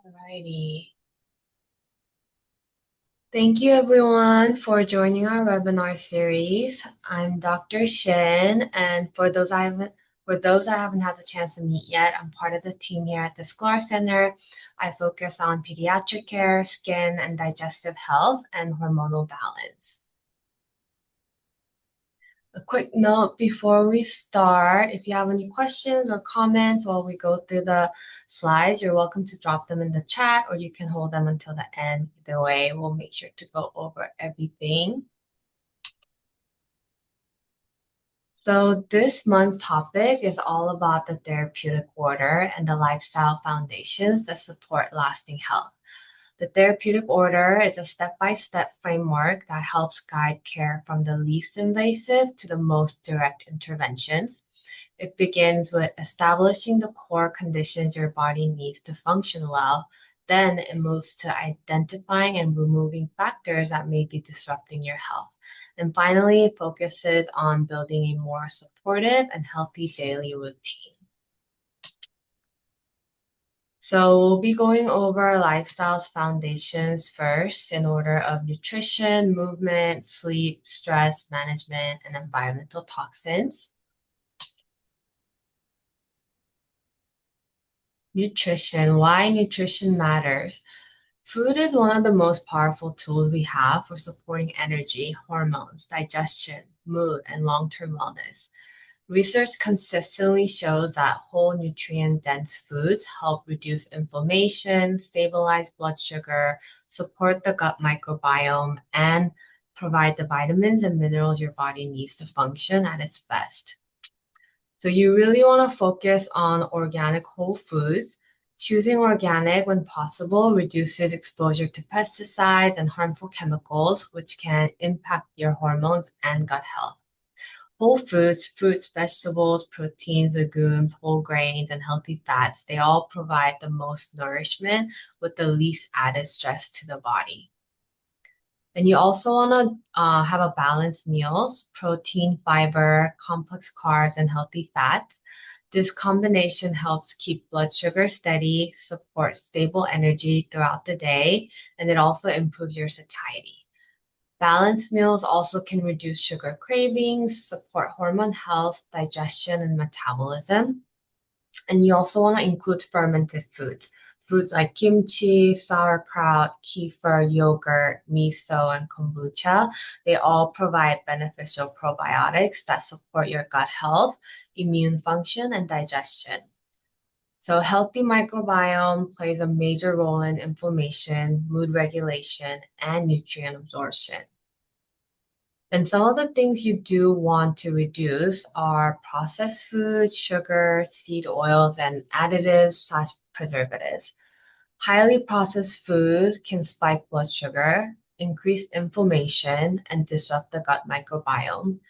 Alrighty. Thank you everyone for joining our webinar series. I'm Dr. Shin, and for those I haven't had the chance to meet yet, I'm part of the team here at the Sklar Center. I focus on pediatric care, skin and digestive health, and hormonal balance. A quick note before we start, if you have any questions or comments while we go through the slides, you're welcome to drop them in the chat or you can hold them until the end. Either way, we'll make sure to go over everything. So this month's topic is all about the therapeutic order and the lifestyle foundations that support lasting health. The therapeutic order is a step-by-step framework that helps guide care from the least invasive to the most direct interventions. It begins with establishing the core conditions your body needs to function well. Then it moves to identifying and removing factors that may be disrupting your health. And finally, it focuses on building a more supportive and healthy daily routine. So we'll be going over lifestyle's foundations first in order of nutrition, movement, sleep, stress management, and environmental toxins. Nutrition, why nutrition matters. Food is one of the most powerful tools we have for supporting energy, hormones, digestion, mood, and long-term wellness. Research consistently shows that whole nutrient-dense foods help reduce inflammation, stabilize blood sugar, support the gut microbiome, and provide the vitamins and minerals your body needs to function at its best. So you really want to focus on organic whole foods. Choosing organic when possible reduces exposure to pesticides and harmful chemicals, which can impact your hormones and gut health. Whole foods, fruits, vegetables, proteins, legumes, whole grains, and healthy fats, they all provide the most nourishment with the least added stress to the body. And you also want to have a balanced meals, protein, fiber, complex carbs, and healthy fats. This combination helps keep blood sugar steady, supports stable energy throughout the day, and it also improves your satiety. Balanced meals also can reduce sugar cravings, support hormone health, digestion, and metabolism. And you also want to include fermented foods. Foods like kimchi, sauerkraut, kefir, yogurt, miso, and kombucha, they all provide beneficial probiotics that support your gut health, immune function, and digestion. So healthy microbiome plays a major role in inflammation, mood regulation, and nutrient absorption. And some of the things you do want to reduce are processed foods, sugar, seed oils, and additives/preservatives. Highly processed food can spike blood sugar, increase inflammation, and disrupt the gut microbiome.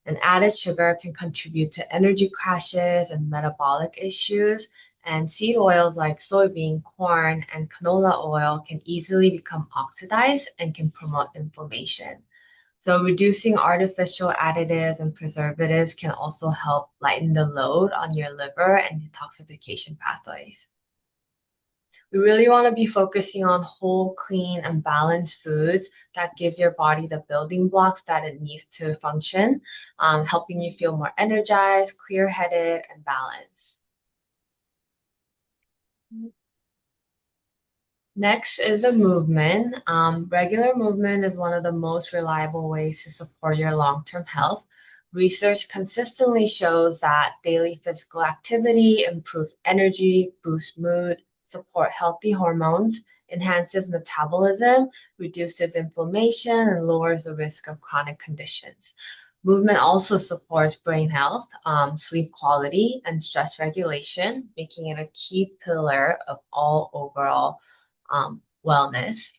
And added sugar can contribute to energy crashes and metabolic issues. And seed oils like soybean, corn, and canola oil can easily become oxidized and can promote inflammation. So reducing artificial additives and preservatives can also help lighten the load on your liver and detoxification pathways. We really want to be focusing on whole, clean, and balanced foods that gives your body the building blocks that it needs to function, helping you feel more energized, clear-headed, and balanced. Next is a movement. Regular movement is one of the most reliable ways to support your long-term health. Research consistently shows that daily physical activity improves energy, boosts mood, support healthy hormones, enhances metabolism, reduces inflammation, and lowers the risk of chronic conditions. Movement also supports brain health, sleep quality, and stress regulation, making it a key pillar of all overall wellness.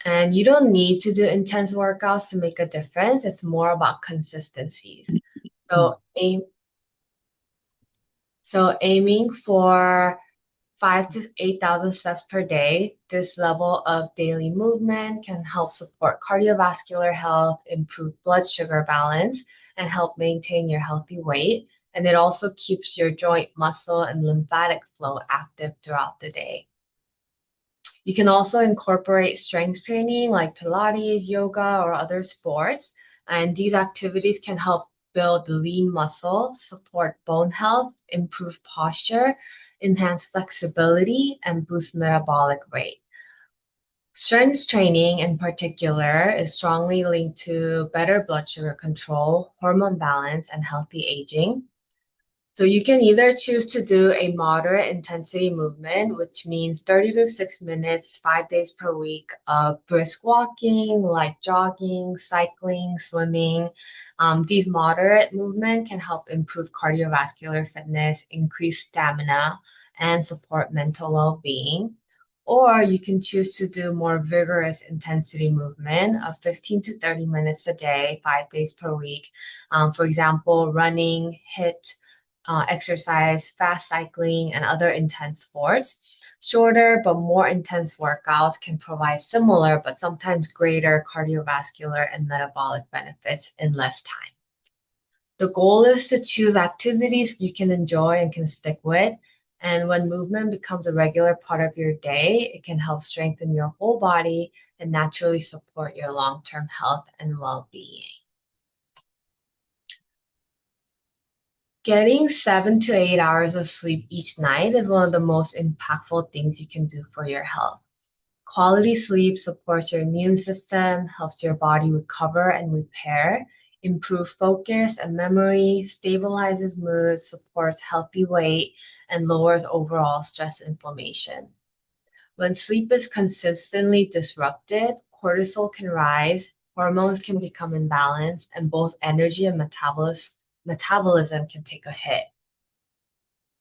And you don't need to do intense workouts to make a difference. It's more about consistencies. So aiming for 5 to 8,000 steps per day, this level of daily movement can help support cardiovascular health, improve blood sugar balance, and help maintain your healthy weight. And it also keeps your joint, muscle, and lymphatic flow active throughout the day. You can also incorporate strength training like Pilates, yoga, or other sports. And these activities can help build lean muscle, support bone health, improve posture, enhance flexibility, and boost metabolic rate. Strength training in particular is strongly linked to better blood sugar control, hormone balance, and healthy aging. So you can either choose to do a moderate intensity movement, which means 30 to 6 minutes, 5 days per week of brisk walking, light jogging, cycling, swimming. These moderate movement can help improve cardiovascular fitness, increase stamina, and support mental well-being. Or you can choose to do more vigorous intensity movement of 15 to 30 minutes a day, 5 days per week. For example, running, HIIT, exercise, fast cycling, and other intense sports. Shorter but more intense workouts can provide similar but sometimes greater cardiovascular and metabolic benefits in less time. The goal is to choose activities you can enjoy and can stick with. And when movement becomes a regular part of your day, it can help strengthen your whole body and naturally support your long-term health and well-being. Getting 7 to 8 hours of sleep each night is one of the most impactful things you can do for your health. Quality sleep supports your immune system, helps your body recover and repair, improve focus and memory, stabilizes mood, supports healthy weight, and lowers overall stress inflammation. When sleep is consistently disrupted, cortisol can rise, hormones can become imbalanced, and both energy and metabolism can take a hit.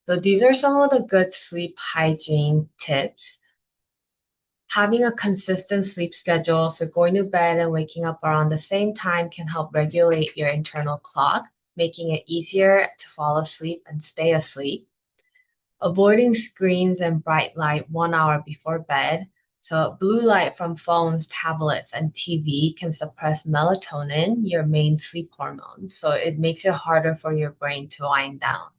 So these are some of the good sleep hygiene tips. Having a consistent sleep schedule, so going to bed and waking up around the same time, can help regulate your internal clock, making it easier to fall asleep and stay asleep. Avoiding screens and bright light 1 hour before bed. So blue light from phones, tablets, and TV can suppress melatonin, your main sleep hormone. So it makes it harder for your brain to wind down.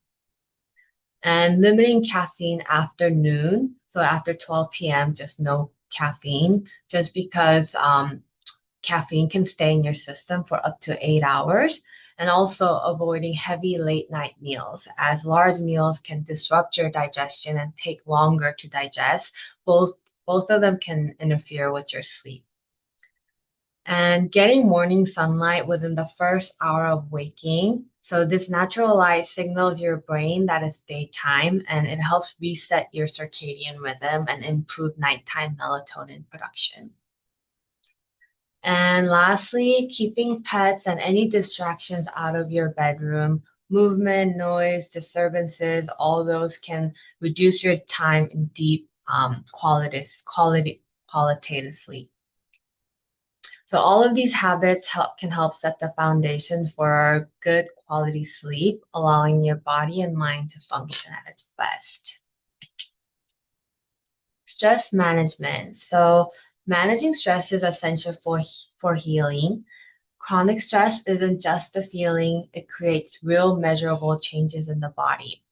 And limiting caffeine after noon. So after 12 p.m., just no caffeine, just because caffeine can stay in your system for up to 8 hours. And also avoiding heavy late night meals, as large meals can disrupt your digestion and take longer to digest. Both of them can interfere with your sleep. And getting morning sunlight within the first hour of waking. So this natural light signals your brain that it's daytime, and it helps reset your circadian rhythm and improve nighttime melatonin production. And lastly, keeping pets and any distractions out of your bedroom. Movement, noise, disturbances, all those can reduce your time in deep qualitative sleep. So all of these habits can help set the foundation for good quality sleep, allowing your body and mind to function at its best. Stress management. So managing stress is essential for healing. Chronic stress isn't just a feeling, it creates real measurable changes in the body.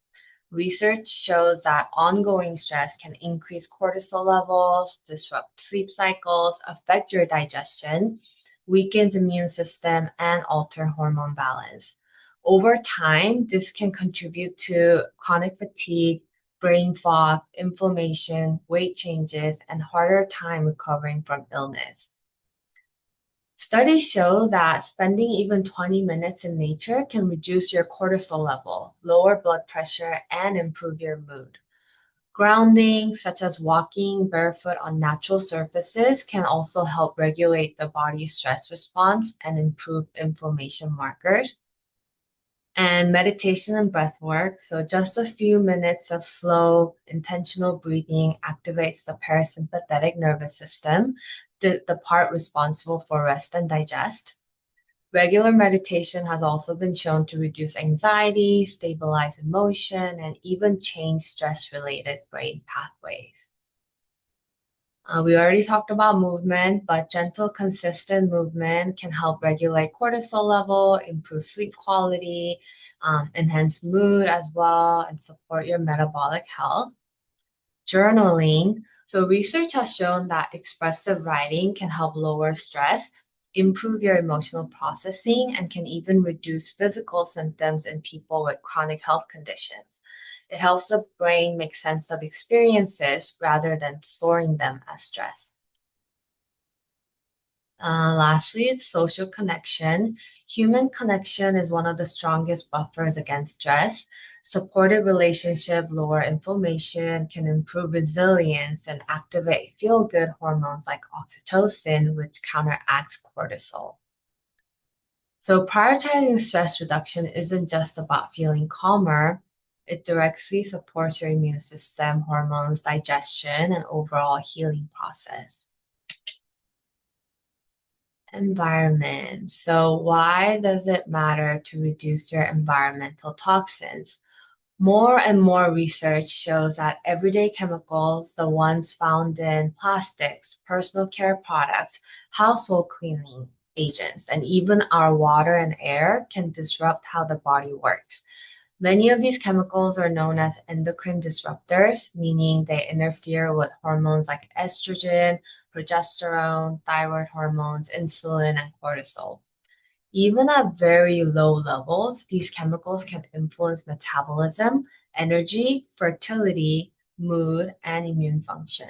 Research shows that ongoing stress can increase cortisol levels, disrupt sleep cycles, affect your digestion, weakens immune system, and alter hormone balance. Over time, this can contribute to chronic fatigue, brain fog, inflammation, weight changes, and harder time recovering from illness. Studies show that spending even 20 minutes in nature can reduce your cortisol level, lower blood pressure, and improve your mood. Grounding, such as walking barefoot on natural surfaces, can also help regulate the body's stress response and improve inflammation markers. And meditation and breath work. So just a few minutes of slow, intentional breathing activates the parasympathetic nervous system, the part responsible for rest and digest. Regular meditation has also been shown to reduce anxiety, stabilize emotion, and even change stress-related brain pathways. We already talked about movement, but gentle, consistent movement can help regulate cortisol level, improve sleep quality, enhance mood as well, and support your metabolic health. Journaling. So, research has shown that expressive writing can help lower stress, improve your emotional processing, and can even reduce physical symptoms in people with chronic health conditions. It helps the brain make sense of experiences rather than storing them as stress. Lastly, it's social connection. Human connection is one of the strongest buffers against stress. Supportive relationship lower inflammation, can improve resilience, and activate feel-good hormones like oxytocin, which counteracts cortisol. So prioritizing stress reduction isn't just about feeling calmer. It directly supports your immune system, hormones, digestion, and overall healing process. Environment. So, why does it matter to reduce your environmental toxins? More and more research shows that everyday chemicals, the ones found in plastics, personal care products, household cleaning agents, and even our water and air can disrupt how the body works. Many of these chemicals are known as endocrine disruptors, meaning they interfere with hormones like estrogen, progesterone, thyroid hormones, insulin, and cortisol. Even at very low levels, these chemicals can influence metabolism, energy, fertility, mood, and immune function.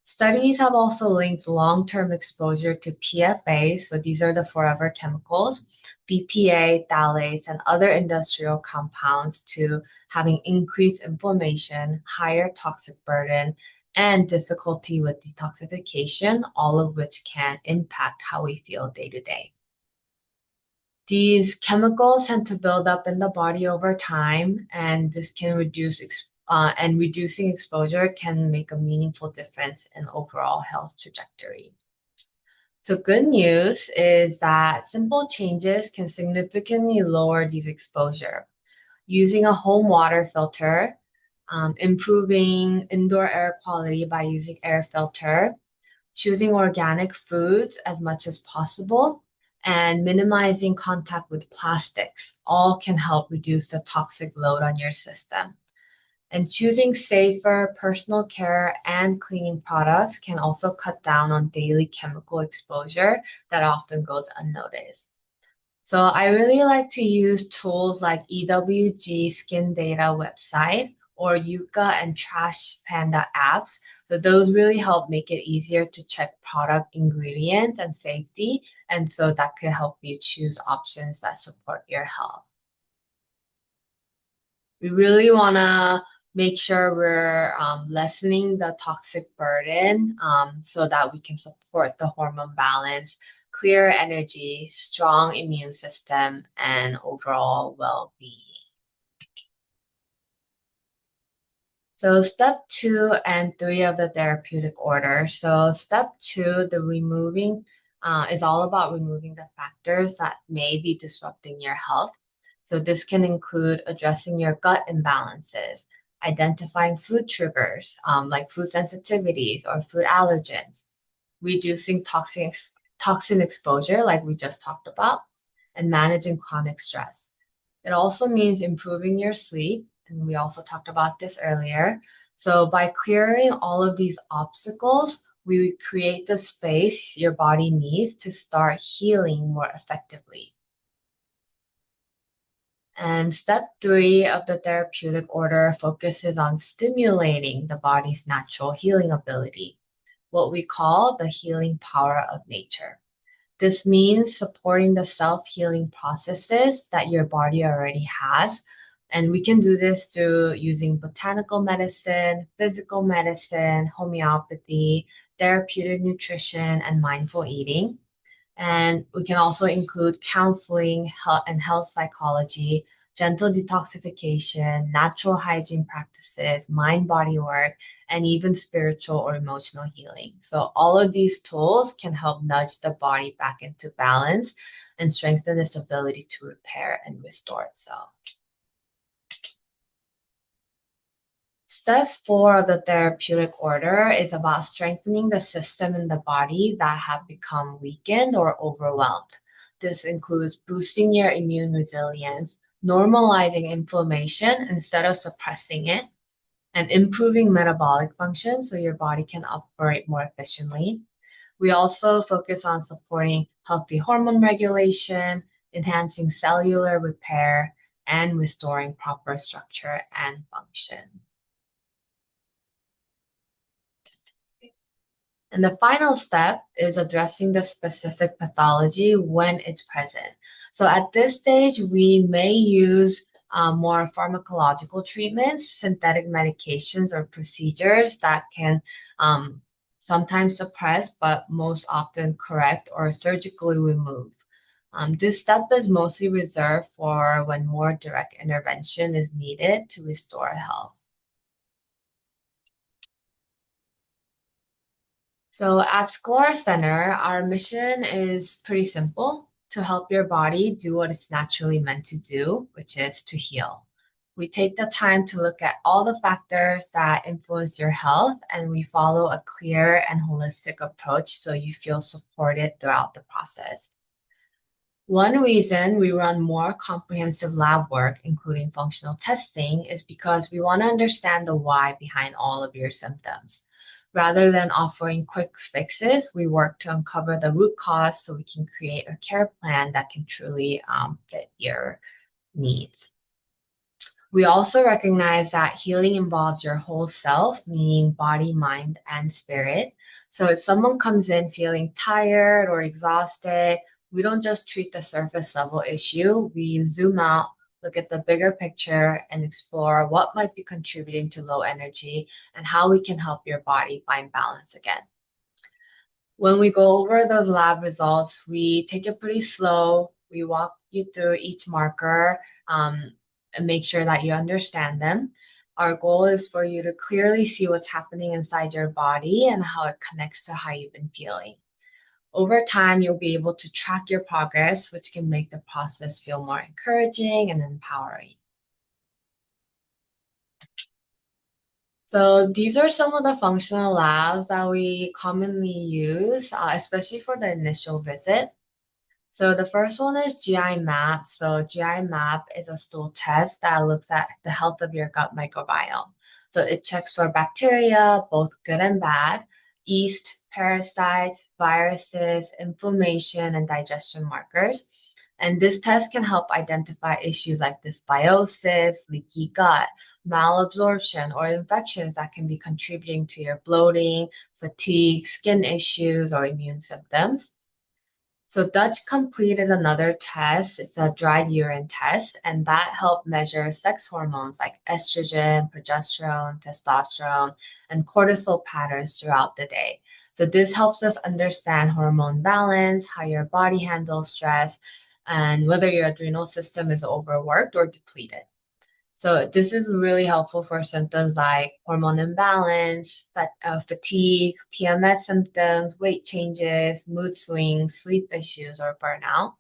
Studies have also linked long-term exposure to PFAs, so these are the forever chemicals, BPA, phthalates, and other industrial compounds to having increased inflammation, higher toxic burden, and difficulty with detoxification, all of which can impact how we feel day to day. These chemicals tend to build up in the body over time, and this can and reducing exposure can make a meaningful difference in overall health trajectory. So good news is that simple changes can significantly lower these exposure. Using a home water filter, improving indoor air quality by using air filter, choosing organic foods as much as possible, and minimizing contact with plastics all can help reduce the toxic load on your system. And choosing safer personal care and cleaning products can also cut down on daily chemical exposure that often goes unnoticed. So I really like to use tools like EWG Skin Data website or Yuka and Trash Panda apps. So those really help make it easier to check product ingredients and safety. And so that could help you choose options that support your health. We really want to make sure we're lessening the toxic burden so that we can support the hormone balance, clear energy, strong immune system, and overall well-being. So step 2 and 3 of the therapeutic order. So step 2, the removing is all about removing the factors that may be disrupting your health. So this can include addressing your gut imbalances, identifying food triggers like food sensitivities or food allergens, reducing toxin exposure like we just talked about, and managing chronic stress. It also means improving your sleep, and we also talked about this earlier. So by clearing all of these obstacles, we create the space your body needs to start healing more effectively. And step 3 of the therapeutic order focuses on stimulating the body's natural healing ability, what we call the healing power of nature. This means supporting the self-healing processes that your body already has. And we can do this through using botanical medicine, physical medicine, homeopathy, therapeutic nutrition, and mindful eating. And we can also include counseling, health and health psychology, gentle detoxification, natural hygiene practices, mind body work, and even spiritual or emotional healing. So, all of these tools can help nudge the body back into balance and strengthen its ability to repair and restore itself. Step 4 of the therapeutic order is about strengthening the system in the body that have become weakened or overwhelmed. This includes boosting your immune resilience, normalizing inflammation instead of suppressing it, and improving metabolic function so your body can operate more efficiently. We also focus on supporting healthy hormone regulation, enhancing cellular repair, and restoring proper structure and function. And the final step is addressing the specific pathology when it's present. So at this stage, we may use more pharmacological treatments, synthetic medications, or procedures that can sometimes suppress, but most often correct or surgically remove. This step is mostly reserved for when more direct intervention is needed to restore health. So at Sklar Center, our mission is pretty simple to help your body do what it's naturally meant to do, which is to heal. We take the time to look at all the factors that influence your health, and we follow a clear and holistic approach so you feel supported throughout the process. One reason we run more comprehensive lab work, including functional testing, is because we want to understand the why behind all of your symptoms. Rather than offering quick fixes, we work to uncover the root cause so we can create a care plan that can truly fit your needs. We also recognize that healing involves your whole self, meaning body, mind, and spirit. So if someone comes in feeling tired or exhausted, we don't just treat the surface level issue. We zoom out, look at the bigger picture, and explore what might be contributing to low energy and how we can help your body find balance again. When we go over those lab results, we take it pretty slow. We walk you through each marker and make sure that you understand them. Our goal is for you to clearly see what's happening inside your body and how it connects to how you've been feeling. Over time, you'll be able to track your progress, which can make the process feel more encouraging and empowering. So these are some of the functional labs that we commonly use, especially for the initial visit. So the first one is GI map. So GI map is a stool test that looks at the health of your gut microbiome. So it checks for bacteria, both good and bad, yeast, parasites, viruses, inflammation, and digestion markers. And this test can help identify issues like dysbiosis, leaky gut, malabsorption, or infections that can be contributing to your bloating, fatigue, skin issues, or immune symptoms. So Dutch Complete is another test. It's a dried urine test, and that helps measure sex hormones like estrogen, progesterone, testosterone, and cortisol patterns throughout the day. So this helps us understand hormone balance, how your body handles stress, and whether your adrenal system is overworked or depleted. So this is really helpful for symptoms like hormone imbalance, fatigue, PMS symptoms, weight changes, mood swings, sleep issues, or burnout.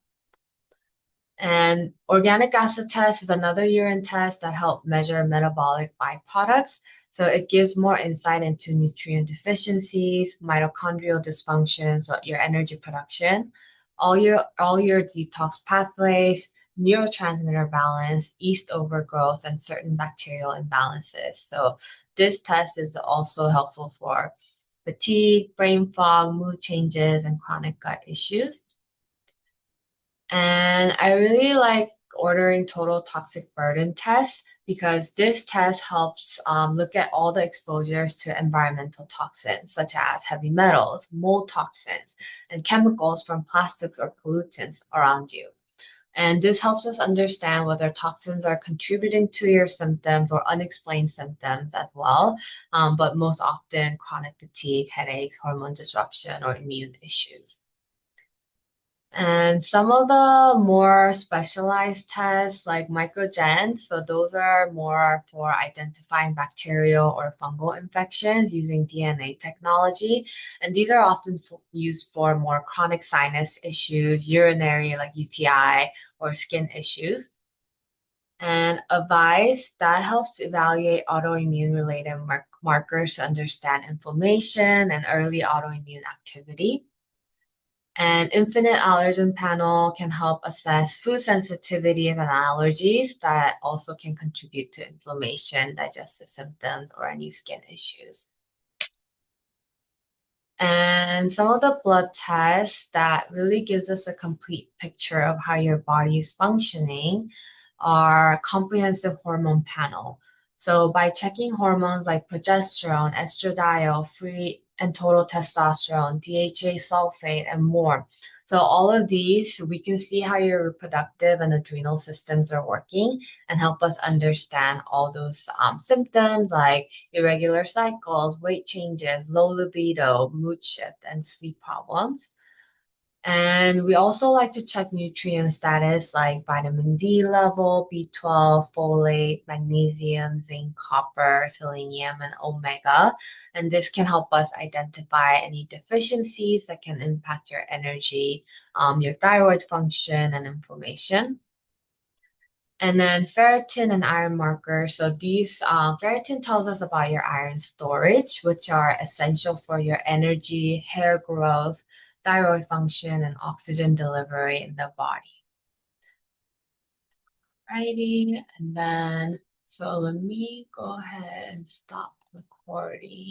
And organic acid test is another urine test that helps measure metabolic byproducts. So it gives more insight into nutrient deficiencies, mitochondrial dysfunctions, or your energy production, all your detox pathways, neurotransmitter balance, yeast overgrowth, and certain bacterial imbalances. So this test is also helpful for fatigue, brain fog, mood changes, and chronic gut issues. And I really like ordering total toxic burden tests because this test helps look at all the exposures to environmental toxins such as heavy metals, mold toxins, and chemicals from plastics or pollutants around you. And this helps us understand whether toxins are contributing to your symptoms or unexplained symptoms as well, but most often chronic fatigue, headaches, hormone disruption, or immune issues. And some of the more specialized tests like microgen, so those are more for identifying bacterial or fungal infections using DNA technology. And these are often used for more chronic sinus issues, urinary like UTI, or skin issues. And AVISE, that helps evaluate autoimmune related markers to understand inflammation and early autoimmune activity. An infinite allergen panel can help assess food sensitivities and allergies that also can contribute to inflammation, digestive symptoms, or any skin issues. And some of the blood tests that really gives us a complete picture of how your body is functioning are comprehensive hormone panel. So by checking hormones like progesterone, estradiol, free and total testosterone, DHA sulfate, and more. So all of these, we can see how your reproductive and adrenal systems are working and help us understand all those symptoms like irregular cycles, weight changes, low libido, mood shift, and sleep problems. And we also like to check nutrient status like vitamin D level, B12, folate, magnesium, zinc, copper, selenium, and omega. And this can help us identify any deficiencies that can impact your energy, your thyroid function, and inflammation. And then ferritin and iron markers. So these ferritin tells us about your iron storage, which are essential for your energy, hair growth, thyroid function, and oxygen delivery in the body. Righty, and then so let me go ahead and stop recording.